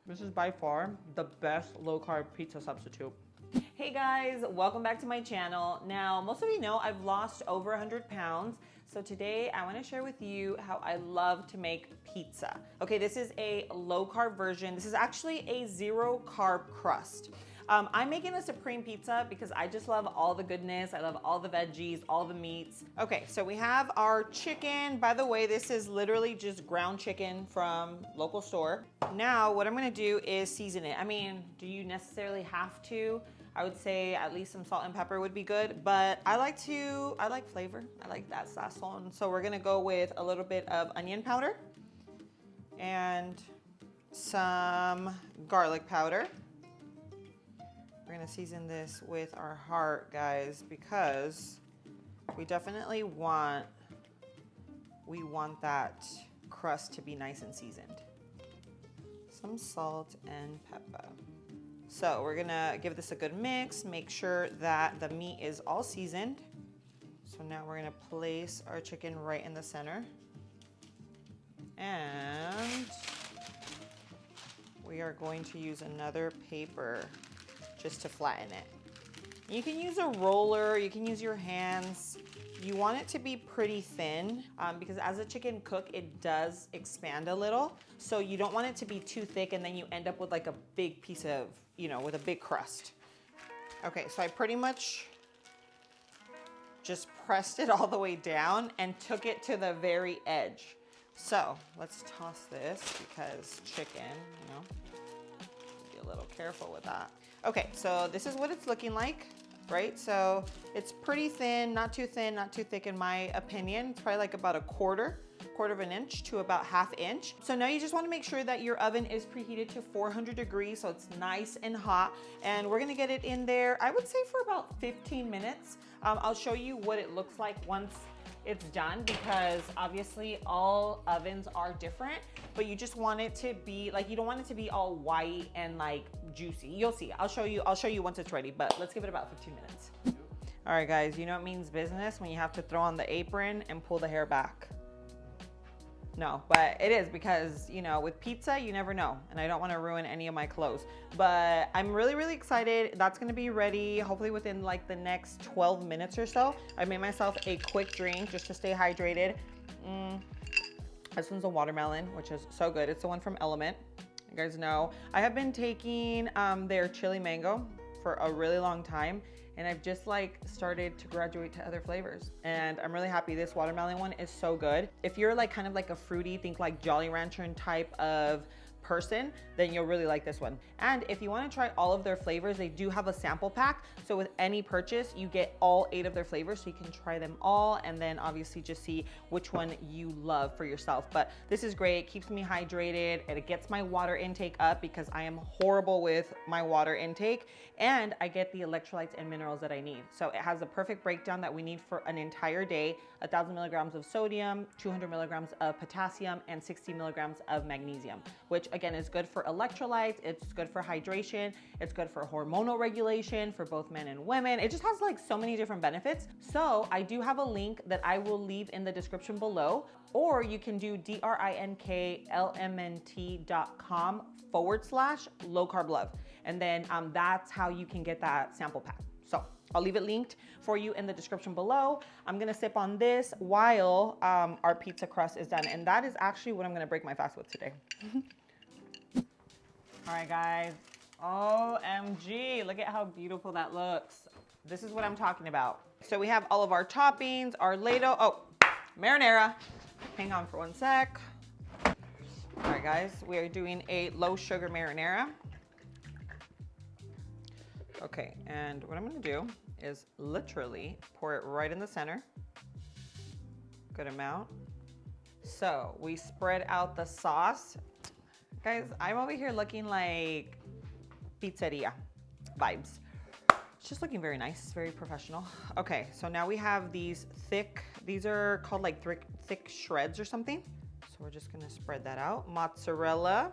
This is by far the best low-carb pizza substitute. Hey guys, welcome back to my channel. Now, most of you know I've lost over 100 pounds. So today I want to share with you how I love to make pizza. Okay, this is a low-carb version. This is actually a zero-carb crust. I'm making a supreme pizza because I just love all the goodness. I love all the veggies, all the meats. Okay, so we have our chicken. By the way, this is literally just ground chicken from local store. Now, what I'm gonna do is season it. I mean, do you necessarily have to? I would say at least some salt and pepper would be good, but I like flavor. I like that sazon. So we're gonna go with a little bit of onion powder and some garlic powder. We're gonna season this with our heart, guys, because we definitely want that crust to be nice and seasoned. Some salt and pepper. So we're gonna give this a good mix, make sure that the meat is all seasoned. So now we're gonna place our chicken right in the center. And we are going to use another paper just to flatten it. You can use a roller, you can use your hands. You want it to be pretty thin because as the chicken cooks, it does expand a little. So you don't want it to be too thick and then you end up with like a big piece of, with a big crust. Okay, so I pretty much just pressed it all the way down and took it to the very edge. So let's toss this because chicken, be a little careful with that. Okay, so this is what it's looking like, right? So it's pretty thin, not too thick in my opinion. It's probably like about a quarter of an inch to about ½ inch. So now you just wanna make sure that your oven is preheated to 400 degrees so it's nice and hot. And we're gonna get it in there, I would say for about 15 minutes. I'll show you what it looks like once it's done because obviously all ovens are different, but you just want it to be like, you don't want it to be all white and like juicy. You'll see, I'll show you once it's ready, but let's give it about 15 minutes. All right guys, you know it means business when you have to throw on the apron and pull the hair back. No, but it is because, with pizza, you never know. And I don't want to ruin any of my clothes. But I'm really, really excited. That's going to be ready hopefully within like the next 12 minutes or so. I made myself a quick drink just to stay hydrated. This one's a watermelon, which is so good. It's the one from Element. You guys know. I have been taking their chili mango for a really long time. And I've just like started to graduate to other flavors. And I'm really happy. This watermelon one is so good. If you're like kind of like a fruity, think like Jolly Rancher type of person, then you'll really like this one. And if you want to try all of their flavors, they do have a sample pack. So with any purchase, you get all 8 of their flavors so you can try them all and then obviously just see which one you love for yourself. But this is great, it keeps me hydrated and it gets my water intake up because I am horrible with my water intake, and I get the electrolytes and minerals that I need. So it has the perfect breakdown that we need for an entire day: 1,000 milligrams of sodium, 200 milligrams of potassium, and 60 milligrams of magnesium, which again is good for electrolytes, it's good for hydration, it's good for hormonal regulation for both men and women. It just has like so many different benefits. So I do have a link that I will leave in the description below, or you can do drinklmnt.com/low carb love. And then that's how you can get that sample pack. So I'll leave it linked for you in the description below. I'm gonna sip on this while our pizza crust is done. And that is actually what I'm gonna break my fast with today. All right, guys, OMG, look at how beautiful that looks. This is what I'm talking about. So we have all of our toppings, our marinara. Hang on for one sec. All right, guys, we are doing a low sugar marinara. Okay, and what I'm gonna do is literally pour it right in the center. Good amount. So we spread out the sauce. Guys, I'm over here looking like pizzeria vibes. It's just looking very nice, very professional. Okay, so now we have these are called like thick shreds or something. So we're just gonna spread that out. Mozzarella.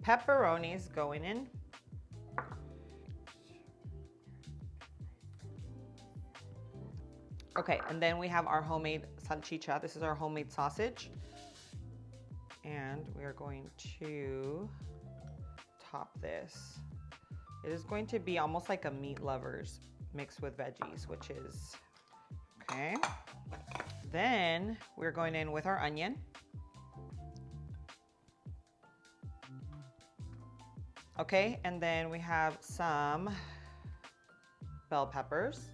Pepperonis going in. Okay, and then we have our homemade salchicha. This is our homemade sausage. And we are going to top this. It is going to be almost like a meat lovers mixed with veggies, which is okay. Then we're going in with our onion. Okay, and then we have some bell peppers.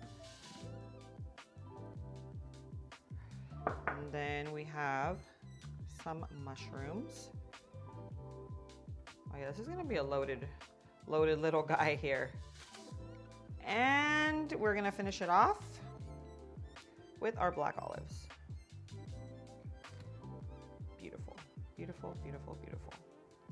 And then we have some mushrooms. Oh yeah, this is gonna be a loaded little guy here. And we're gonna finish it off with our black olives. Beautiful, beautiful, beautiful, beautiful.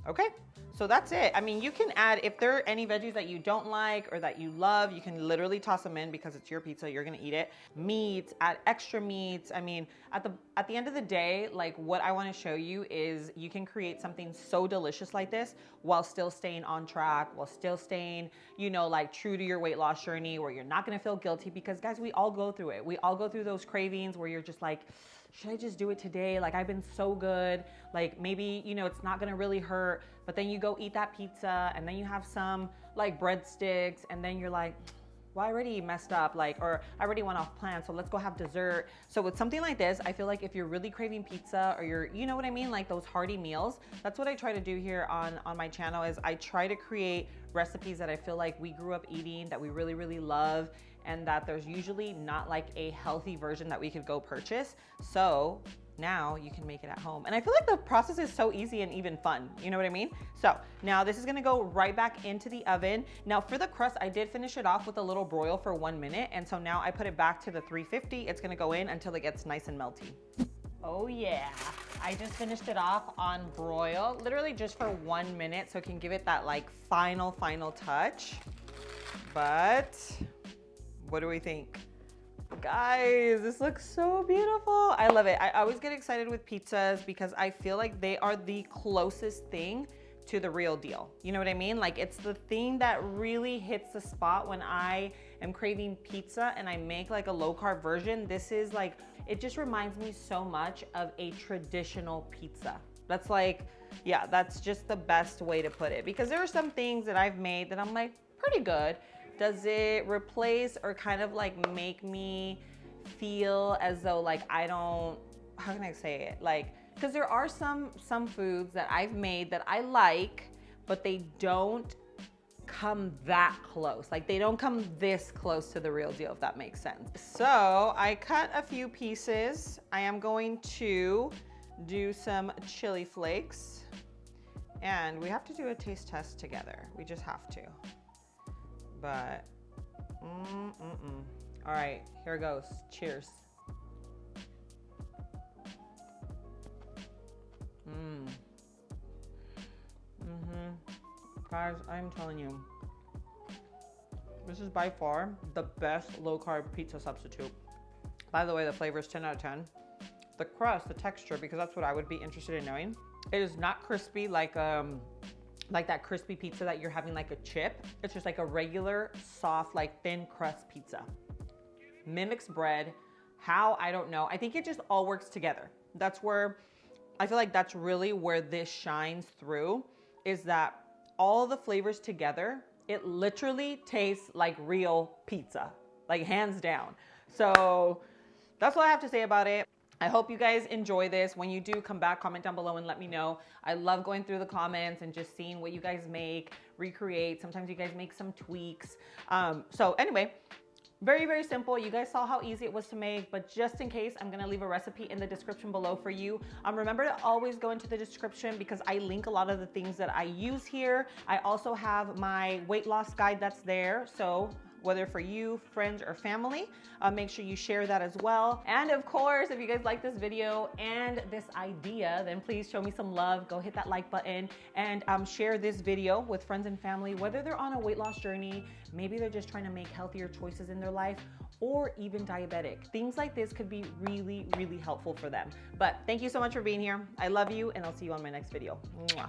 Okay, so that's it. I mean, you can add, if there are any veggies that you don't like or that you love, you can literally toss them in because it's your pizza, you're gonna eat it. Meats, add extra meats. I mean, at the end of the day, like what I wanna show you is you can create something so delicious like this while still staying on track, while still staying, you know, like true to your weight loss journey where you're not gonna feel guilty because guys, we all go through it. We all go through those cravings where you're just like, should I just do it today? Like I've been so good. Like maybe, you know, it's not gonna really hurt, but then you go eat that pizza and then you have some like breadsticks and then you're like, well, I already messed up, like, or I already went off plan, so let's go have dessert. So with something like this, I feel like if you're really craving pizza or you're, you know what I mean? Like those hearty meals, that's what I try to do here on my channel is I try to create recipes that I feel like we grew up eating, that we really, really love, and that there's usually not like a healthy version that we could go purchase. So now you can make it at home. And I feel like the process is so easy and even fun, you know what I mean? So now this is gonna go right back into the oven. Now for the crust, I did finish it off with a little broil for 1 minute. And so now I put it back to the 350. It's gonna go in until it gets nice and melty. Oh yeah, I just finished it off on broil, literally just for 1 minute so it can give it that like final touch. But what do we think? Guys, this looks so beautiful. I love it. I always get excited with pizzas because I feel like they are the closest thing to the real deal. You know what I mean? Like it's the thing that really hits the spot when I am craving pizza and I make like a low carb version. This is like, it just reminds me so much of a traditional pizza. That's like, yeah, that's just the best way to put it because there are some things that I've made that I'm like pretty good. Does it replace or kind of like make me feel as though like I don't, how can I say it? Like, because there are some foods that I've made that I like, but they don't come that close. Like they don't come this close to the real deal, if that makes sense. So I cut a few pieces. I am going to do some chili flakes and we have to do a taste test together. We just have to. But, all right, here goes. Cheers. Guys, I'm telling you, this is by far the best low carb pizza substitute. By the way, the flavor is 10 out of 10. The crust, the texture, because that's what I would be interested in knowing. It is not crispy like that crispy pizza that you're having like a chip. It's just like a regular, soft, like thin crust pizza. Mimics bread. How? I don't know. I think it just all works together. That's where, I feel like that's really where this shines through, is that all the flavors together, it literally tastes like real pizza, like hands down. So that's what I have to say about it. I hope you guys enjoy this. When you do, come back, comment down below and let me know. I love going through the comments and just seeing what you guys make, recreate. Sometimes you guys make some tweaks. So anyway, very, very simple. You guys saw how easy it was to make, but just in case, I'm gonna leave a recipe in the description below for you. Remember to always go into the description because I link a lot of the things that I use here. I also have my weight loss guide that's there. So whether for you, friends, or family, make sure you share that as well. And of course, if you guys like this video and this idea, then please show me some love. Go hit that like button and share this video with friends and family, whether they're on a weight loss journey, maybe they're just trying to make healthier choices in their life, or even diabetic. Things like this could be really, really helpful for them. But thank you so much for being here. I love you, and I'll see you on my next video. Mwah.